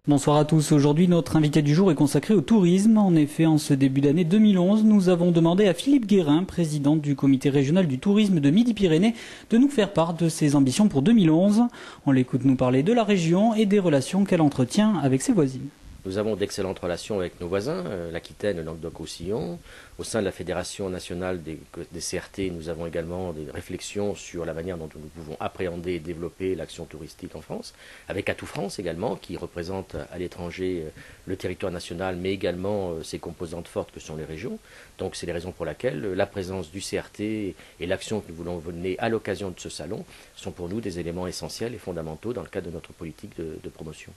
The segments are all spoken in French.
Bonsoir à tous. Aujourd'hui, notre invité du jour est consacré au tourisme. En effet, en ce début d'année 2011, nous avons demandé à Philippe Guérin, président du comité régional du tourisme de Midi-Pyrénées, de nous faire part de ses ambitions pour 2011. On l'écoute nous parler de la région et des relations qu'elle entretient avec ses voisines. Nous avons d'excellentes relations avec nos voisins, l'Aquitaine, le Languedoc-Roussillon. Au sein de la Fédération nationale des CRT, nous avons également des réflexions sur la manière dont nous pouvons appréhender et développer l'action touristique en France, avec Atout France également, qui représente à l'étranger le territoire national, mais également ses composantes fortes que sont les régions. Donc c'est les raisons pour lesquelles la présence du CRT et l'action que nous voulons mener à l'occasion de ce salon sont pour nous des éléments essentiels et fondamentaux dans le cadre de notre politique de promotion.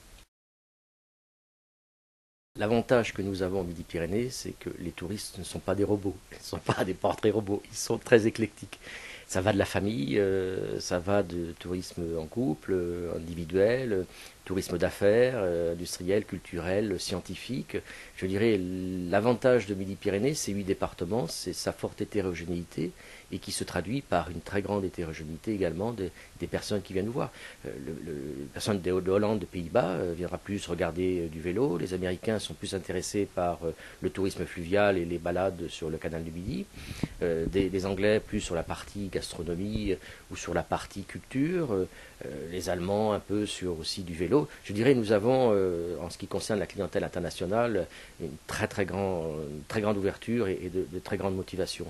L'avantage que nous avons en Midi-Pyrénées, c'est que les touristes ne sont pas des robots, ils ne sont pas des portraits robots, ils sont très éclectiques. Ça va de la famille, ça va de tourisme en couple, individuel, tourisme d'affaires, industriel, culturel, scientifique. Je dirais l'avantage de Midi-Pyrénées, c'est 8 départements, c'est sa forte hétérogénéité et qui se traduit par une très grande hétérogénéité également des personnes qui viennent nous voir. Les personnes de Hollande, des Pays-Bas, viendra plus regarder du vélo. Les Américains sont plus intéressés par le tourisme fluvial et les balades sur le canal du Midi. Des Anglais plus sur la partie gastronomie ou sur la partie culture. Les Allemands un peu sur aussi du vélo. Je dirais nous avons, en ce qui concerne la clientèle internationale, une très grande ouverture et de très grande motivation.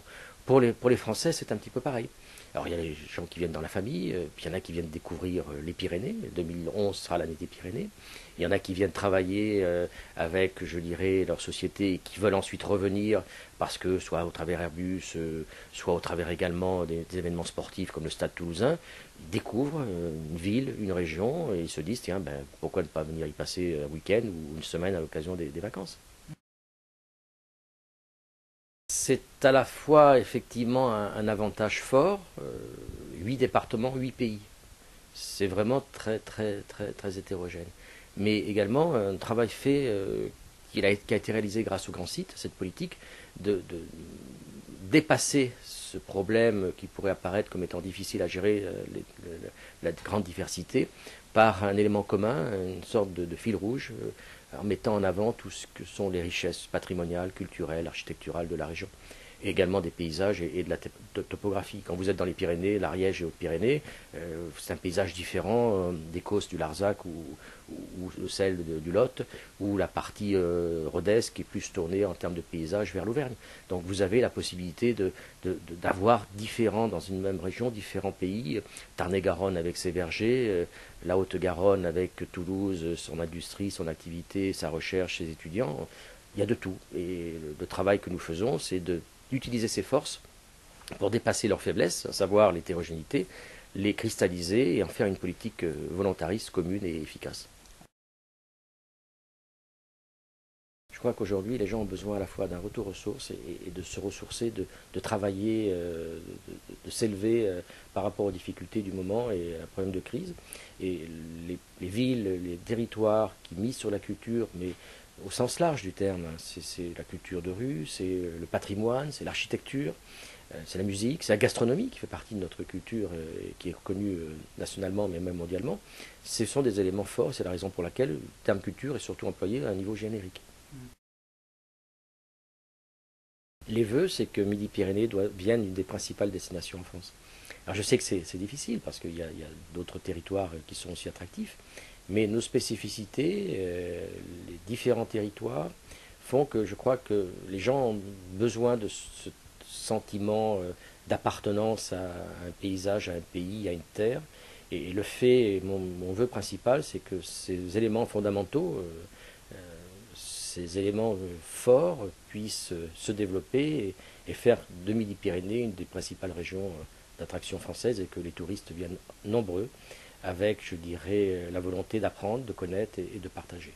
Pour les Français, c'est un petit peu pareil. Alors il y a les gens qui viennent dans la famille, puis il y en a qui viennent découvrir les Pyrénées. 2011 sera l'année des Pyrénées. Il y en a qui viennent travailler avec, je dirais, leur société et qui veulent ensuite revenir parce que soit au travers Airbus, soit au travers également des événements sportifs comme le Stade Toulousain, ils découvrent une ville, une région et ils se disent tiens, pourquoi ne pas venir y passer un week-end ou une semaine à l'occasion des vacances. C'est à la fois effectivement un avantage fort, 8 départements, 8 pays. C'est vraiment très hétérogène. Mais également un travail fait qui a été réalisé grâce au grand site, cette politique, de dépasser ce problème qui pourrait apparaître comme étant difficile à gérer, la grande diversité, par un élément commun, une sorte de fil rouge, en mettant en avant tout ce que sont les richesses patrimoniales, culturelles, architecturales de la région. Et également des paysages et de la topographie. Quand vous êtes dans les Pyrénées, l'Ariège et Hautes-Pyrénées, c'est un paysage différent des Causses du Larzac ou celle du Lot, ou la partie Rodez qui est plus tournée en termes de paysage vers l'Auvergne. Donc vous avez la possibilité d'avoir différents, dans une même région, différents pays. Tarn-et-Garonne avec ses vergers, la Haute-Garonne avec Toulouse, son industrie, son activité, sa recherche, ses étudiants. Il y a de tout. Et le travail que nous faisons, c'est d'utiliser ces forces pour dépasser leurs faiblesses, à savoir l'hétérogénéité, les cristalliser et en faire une politique volontariste, commune et efficace. Je crois qu'aujourd'hui, les gens ont besoin à la fois d'un retour aux sources et de se ressourcer, de travailler, de s'élever par rapport aux difficultés du moment et à un problème de crise. Et les villes, les territoires qui misent sur la culture, mais au sens large du terme, c'est la culture de rue, c'est le patrimoine, c'est l'architecture, c'est la musique, c'est la gastronomie qui fait partie de notre culture et qui est reconnue nationalement mais même mondialement. Ce sont des éléments forts, c'est la raison pour laquelle le terme culture est surtout employé à un niveau générique. Les vœux, c'est que Midi-Pyrénées devienne une des principales destinations en France. Alors je sais que c'est difficile parce qu'il y a d'autres territoires qui sont aussi attractifs, mais nos spécificités, les différents territoires, font que je crois que les gens ont besoin de ce sentiment d'appartenance à un paysage, à un pays, à une terre. Et le fait, mon vœu principal, c'est que ces éléments fondamentaux, ces éléments forts puissent se développer et faire de Midi-Pyrénées une des principales régions d'attraction française et que les touristes viennent nombreux avec, je dirais, la volonté d'apprendre, de connaître et de partager.